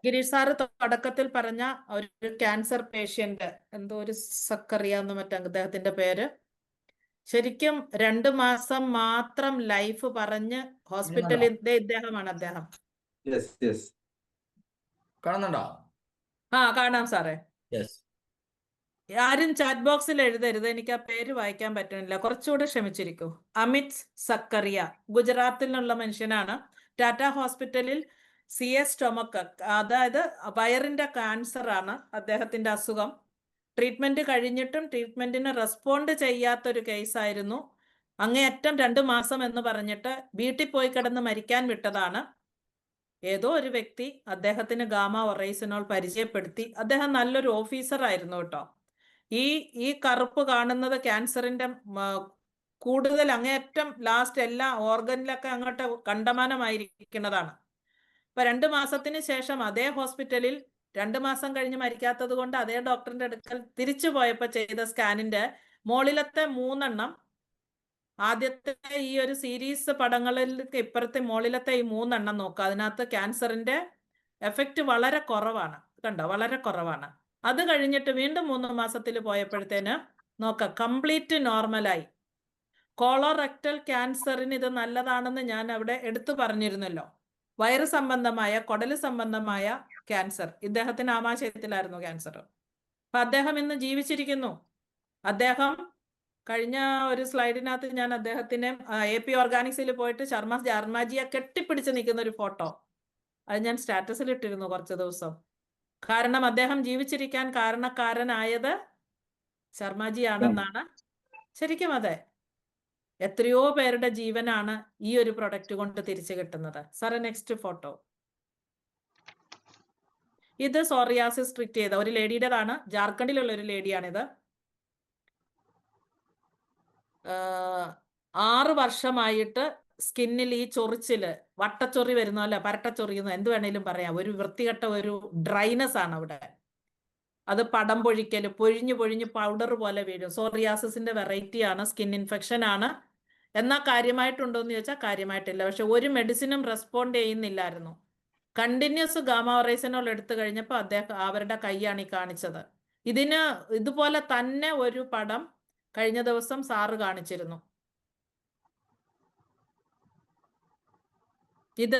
Girish sir തുടക്കത്തിൽ പറഞ്ഞ ഒരു ക്യാൻസർ പേഷ്യന്റ്, എന്തോ ഒരു സക്കറിയ എന്ന് മറ്റേ അദ്ദേഹത്തിന്റെ പേര്, ശരിക്കും 2 മാസം മാത്രം ലൈഫ് പറഞ്ഞ് ഹോസ്പിറ്റലിൽ ഇദ്ദേഹമാണ് അദ്ദേഹം. കാണുന്നുണ്ടോ? കാണാം സാറേ. യെസ്. ആരും ചാറ്റ് ബോക്സിൽ എഴുതരുത്, എനിക്ക് ആ പേര് വായിക്കാൻ പറ്റുന്നില്ല, കുറച്ചുകൂടെ ക്ഷമിച്ചിരിക്കൂ. അമിത് സക്കറിയ ഗുജറാത്തിൽ നിന്നുള്ള മനുഷ്യനാണ്. ടാറ്റ ഹോസ്പിറ്റലിൽ CS സ്റ്റൊമക്ക്, അതായത് വയറിന്റെ ക്യാൻസർ ആണ് അദ്ദേഹത്തിന്റെ അസുഖം. ട്രീറ്റ്മെന്റ് കഴിഞ്ഞിട്ടും ട്രീറ്റ്മെന്റിന് റെസ്പോണ്ട് ചെയ്യാത്തൊരു കേസായിരുന്നു. അങ്ങേയറ്റം 2 മാസം എന്ന് പറഞ്ഞിട്ട് വീട്ടിൽ പോയി കിടന്ന് മരിക്കാൻ വിട്ടതാണ്. ഏതോ ഒരു വ്യക്തി അദ്ദേഹത്തിന് ഗാമ ഒറൈസിനോൾ പരിചയപ്പെടുത്തി. അദ്ദേഹം നല്ലൊരു ഓഫീസർ ആയിരുന്നു കേട്ടോ. ഈ കറുപ്പ് കാണുന്നത് ക്യാൻസറിന്റെ കൂടുതൽ അങ്ങേയറ്റം ലാസ്റ്റ് എല്ലാ ഓർഗനിലൊക്കെ അങ്ങോട്ട് കണ്ടമാനമായിരിക്കുന്നതാണ്. അപ്പൊ 2 മാസത്തിന് ശേഷം അതേ ഹോസ്പിറ്റലിൽ 2 മാസം കഴിഞ്ഞ് മരിക്കാത്തത് കൊണ്ട് അതേ ഡോക്ടറിന്റെ അടുക്കൽ തിരിച്ചു പോയപ്പോ ചെയ്ത സ്കാനിന്റെ മോളിലത്തെ 3 ആദ്യത്തെ ഈ ഒരു സീരീസ് പടങ്ങളിൽ ഇപ്പുറത്തെ മോളിലത്തെ ഈ 3 നോക്കുക, അതിനകത്ത് ക്യാൻസറിന്റെ എഫക്റ്റ് വളരെ കുറവാണ്. കണ്ടോ, വളരെ കുറവാണ്. അത് കഴിഞ്ഞിട്ട് വീണ്ടും 3 മാസത്തിൽ പോയപ്പോഴത്തേന് നോക്ക കംപ്ലീറ്റ് നോർമലായി. കോളോറെക്ടൽ ക്യാൻസറിന് ഇത് നല്ലതാണെന്ന് ഞാൻ അവിടെ എടുത്തു പറഞ്ഞിരുന്നല്ലോ. വയറ് സംബന്ധമായ, കുടല് സംബന്ധമായ ക്യാൻസർ, ഇദ്ദേഹത്തിന് ആമാശയത്തിലായിരുന്നു ക്യാൻസർ. അപ്പൊ അദ്ദേഹം ഇന്ന് ജീവിച്ചിരിക്കുന്നു. അദ്ദേഹം കഴിഞ്ഞ ഒരു സ്ലൈഡിനകത്ത് ഞാൻ അദ്ദേഹത്തിന് AP ഓർഗാനിക്സിൽ പോയിട്ട് ശർമ്മജിയെ കെട്ടിപ്പിടിച്ച് നിൽക്കുന്ന ഒരു ഫോട്ടോ അത് ഞാൻ സ്റ്റാറ്റസിൽ ഇട്ടിരുന്നു കുറച്ച് ദിവസം. കാരണം അദ്ദേഹം ജീവിച്ചിരിക്കാൻ കാരണക്കാരനായത് ശർമ്മജിയാണെന്നാണ്. ശരിക്കും അതെ, എത്രയോ പേരുടെ ജീവനാണ് ഈ ഒരു പ്രൊഡക്റ്റ് കൊണ്ട് തിരിച്ചു കിട്ടുന്നത്. സാറേ, നെക്സ്റ്റ് ഫോട്ടോ. ഇത് സോറിയാസിസ് ട്രീറ്റ് ചെയ്ത ഒരു ലേഡിയുടേതാണ്, ജാർഖണ്ഡിലുള്ള ഒരു ലേഡിയാണിത്. 6 വർഷമായിട്ട് സ്കിന്നിൽ ഈ ചൊറിച്ചില്, വട്ടച്ചൊറി വരുന്നല്ലോ, പരട്ടച്ചൊറിയുന്നു, എന്ത് വേണേലും പറയാം, ഒരു വൃത്തികെട്ട ഒരു ഡ്രൈനസ് ആണ് അവിടെ. അത് പടം പൊഴിക്കല്, പൊഴിഞ്ഞു പൊഴിഞ്ഞ് പൗഡർ പോലെ വീഴും. സോറിയാസിന്റെ വെറൈറ്റിയാണ്, സ്കിൻ ഇൻഫെക്ഷൻ ആണ്. എന്നാൽ കാര്യമായിട്ടുണ്ടോ എന്ന് ചോദിച്ചാൽ കാര്യമായിട്ടില്ല. പക്ഷെ ഒരു മെഡിസിനും റെസ്പോണ്ട് ചെയ്യുന്നില്ലായിരുന്നു. കണ്ടിന്യൂസ് ഗാമ ഒറൈസിനോൾ എടുത്തു കഴിഞ്ഞപ്പോൾ അവരുടെ കൈയാണ് ഈ കാണിച്ചത്. ഇതുപോലെ തന്നെ ഒരു പടം കഴിഞ്ഞ ദിവസം സാറ് കാണിച്ചിരുന്നു. ഇത്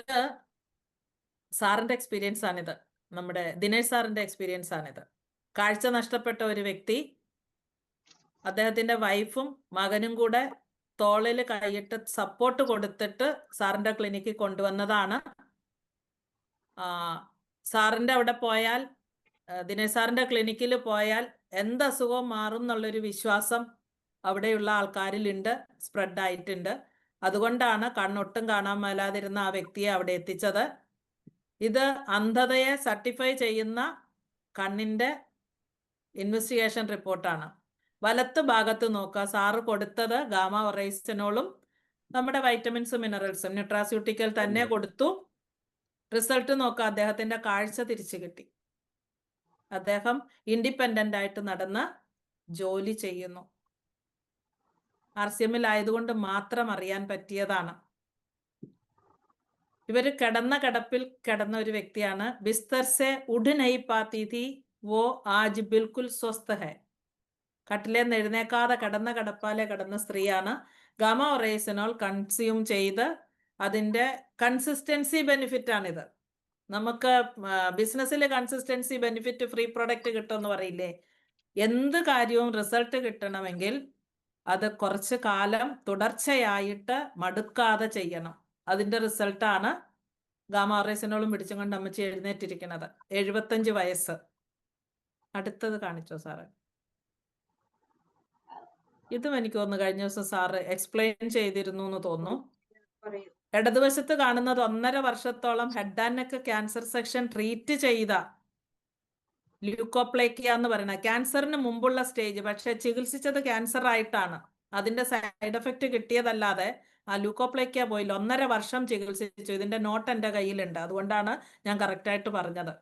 സാറിന്റെ എക്സ്പീരിയൻസ് ആണിത്, നമ്മുടെ ദിനേശ് സാറിന്റെ എക്സ്പീരിയൻസ് ആണിത്. കാഴ്ച നഷ്ടപ്പെട്ട ഒരു വ്യക്തി, അദ്ദേഹത്തിന്റെ വൈഫും മകനും കൂടെ തോളിൽ കൈയിട്ട് സപ്പോർട്ട് കൊടുത്തിട്ട് സാറിന്റെ ക്ലിനിക്കിൽ കൊണ്ടുവന്നതാണ്. സാറിന്റെ അവിടെ പോയാൽ, ദിനേശ് സാറിന്റെ ക്ലിനിക്കിൽ പോയാൽ എന്ത് അസുഖവും മാറും എന്നുള്ളൊരു വിശ്വാസം അവിടെയുള്ള ആൾക്കാരിലുണ്ട്, സ്പ്രെഡ് ആയിട്ടുണ്ട്. അതുകൊണ്ടാണ് കണ്ണൊട്ടും കാണാൻ മേലാതിരുന്ന ആ വ്യക്തിയെ അവിടെ എത്തിച്ചത്. ഇത് അന്ധതയെ സർട്ടിഫൈ ചെയ്യുന്ന കണ്ണിന്റെ ഇൻവെസ്റ്റിഗേഷൻ റിപ്പോർട്ടാണ്. വലത്ത് ഭാഗത്ത് നോക്കുക, സാറ് കൊടുത്തത് ഗാമ ഒറൈസിനോളും നമ്മുടെ വൈറ്റമിൻസും മിനറൽസും ന്യൂട്രാസ്യൂട്ടിക്കൽ തന്നെ കൊടുത്തു. റിസൾട്ട് നോക്കുക, അദ്ദേഹത്തിന്റെ കാഴ്ച തിരിച്ചു കിട്ടി. അദ്ദേഹം ഇൻഡിപെൻഡന്റ് ആയിട്ട് നടന്ന് ജോലി ചെയ്യുന്നു. RCM ആയതുകൊണ്ട് മാത്രം അറിയാൻ പറ്റിയതാണ്. ഇവര് കിടപ്പിൽ കിടന്ന ഒരു വ്യക്തിയാണ്. ബിസ്തർ സെ ഉഠ് നഹീ പാത്തി थी वो आज बिल्कुल स्वस्थ है. കട്ടിലേന്ന് എഴുന്നേക്കാതെ കിടപ്പാലെ കിടന്ന സ്ത്രീയാണ്. ഗാമ ഒറൈസിനോൾ കൺസ്യൂം ചെയ്ത് അതിന്റെ കൺസിസ്റ്റൻസി ബെനിഫിറ്റ് ആണിത്. നമുക്ക് ബിസിനസ്സിൽ കൺസിസ്റ്റൻസി ബെനിഫിറ്റ്, ഫ്രീ പ്രൊഡക്റ്റ് കിട്ടുമെന്ന് പറയില്ലേ. എന്ത് കാര്യവും റിസൾട്ട് കിട്ടണമെങ്കിൽ അത് കുറച്ച് കാലം തുടർച്ചയായിട്ട് മടുക്കാതെ ചെയ്യണം. അതിന്റെ റിസൾട്ടാണ് ഗാമ ഒറൈസിനോളും പിടിച്ചും കൊണ്ട് അമ്മച്ചി എഴുന്നേറ്റിരിക്കുന്നത്. 75 വയസ്സ്. അടുത്തത് കാണിച്ചോ സാറ്. ഇതും എനിക്ക് തോന്നുന്നു കഴിഞ്ഞ ദിവസം സാറ് എക്സ്പ്ലെയിൻ ചെയ്തിരുന്നു എന്ന് തോന്നുന്നു. ഇടതുവശത്ത് കാണുന്നത് 1.5 വർഷത്തോളം head and neck cancer section treat ചെയ്ത ല്യൂക്കോപ്ലേക്കിയ എന്ന് പറയുന്ന ക്യാൻസറിന് മുമ്പുള്ള സ്റ്റേജ്, പക്ഷെ ചികിത്സിച്ചത് ക്യാൻസർ ആയിട്ടാണ്. അതിന്റെ സൈഡ് എഫക്റ്റ് കിട്ടിയതല്ലാതെ ആ ല്യൂക്കോപ്ലേക്കിയ പോയില്ല. 1.5 വർഷം ചികിത്സിച്ചു. ഇതിന്റെ നോട്ട് എൻ്റെ കയ്യിലുണ്ട്, അതുകൊണ്ടാണ് ഞാൻ കറക്റ്റായിട്ട് പറഞ്ഞത്.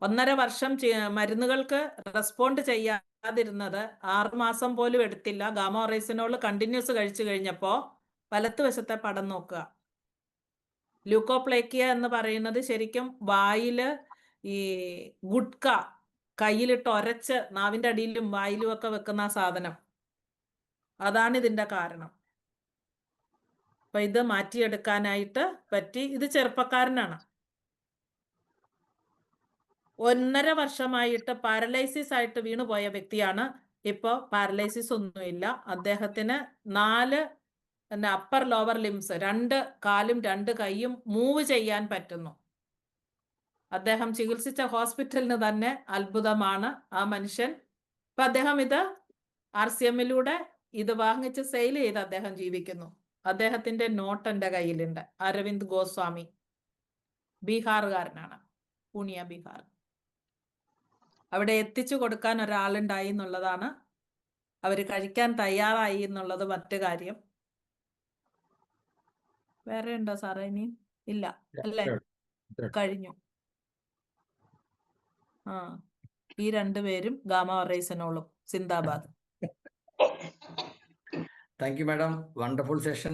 1.5 വർഷം മരുന്നുകൾക്ക് റെസ്പോണ്ട് ചെയ്യാതിരുന്നത് 6 മാസം പോലും എടുത്തില്ല. ഗാമ ഒറൈസിനോൾ കണ്ടിന്യൂസ് കഴിച്ചു കഴിഞ്ഞപ്പോ വലത്തുവശത്തെ പടം നോക്കുക, ല്യൂക്കോപ്ലേക്കിയ എന്ന് പറയുന്നത് ശരിക്കും വായില് ഈ ഗുഡ്ക കയ്യിലിട്ട് ഒരച്ച് നാവിന്റെ അടിയിലും വായിലും ഒക്കെ വെക്കുന്ന ആ സാധനം, അതാണ് ഇതിന്റെ കാരണം. അപ്പൊ ഇത് മാറ്റിയെടുക്കാനായിട്ട് പറ്റി. ഇത് ചെറുപ്പക്കാരനാണ്. 1.5 വർഷമായിട്ട് പാരലൈസിസ് ആയിട്ട് വീണുപോയ വ്യക്തിയാണ്. ഇപ്പോ പാരലൈസിസ് ഒന്നുമില്ല. അദ്ദേഹത്തിന് 4 അപ്പർ ലോവർ ലിംസ്, 2 കാലും 2 കൈയും മൂവ് ചെയ്യാൻ പറ്റുന്നു. അദ്ദേഹം ചികിത്സിച്ച ഹോസ്പിറ്റലിന് തന്നെ അത്ഭുതമാണ് ആ മനുഷ്യൻ. അപ്പൊ അദ്ദേഹം ഇത് RCMലൂടെ ഇത് വാങ്ങിച്ച് സെയിൽ ചെയ്ത് അദ്ദേഹം ജീവിക്കുന്നു. അദ്ദേഹത്തിന്റെ നോട്ട് എൻ്റെ കയ്യിലുണ്ട്. അരവിന്ദ് ഗോസ്വാമി, ബീഹാറുകാരനാണ്, പൂണിയ, ബീഹാർ. അവിടെ എത്തിച്ചു കൊടുക്കാൻ ഒരാളുണ്ടായി എന്നുള്ളതാണ്, അവര് കഴിക്കാൻ തയ്യാറായി എന്നുള്ളത് മറ്റു കാര്യം. വേറെ ഉണ്ടോ സാറേ? ഇനി ഇല്ല അല്ലേ? കഴിഞ്ഞു. ഈ 2 പേരും ഗാമ ഒറൈസനോളും. സിന്ദാബാദ്. Thank you madam, wonderful session.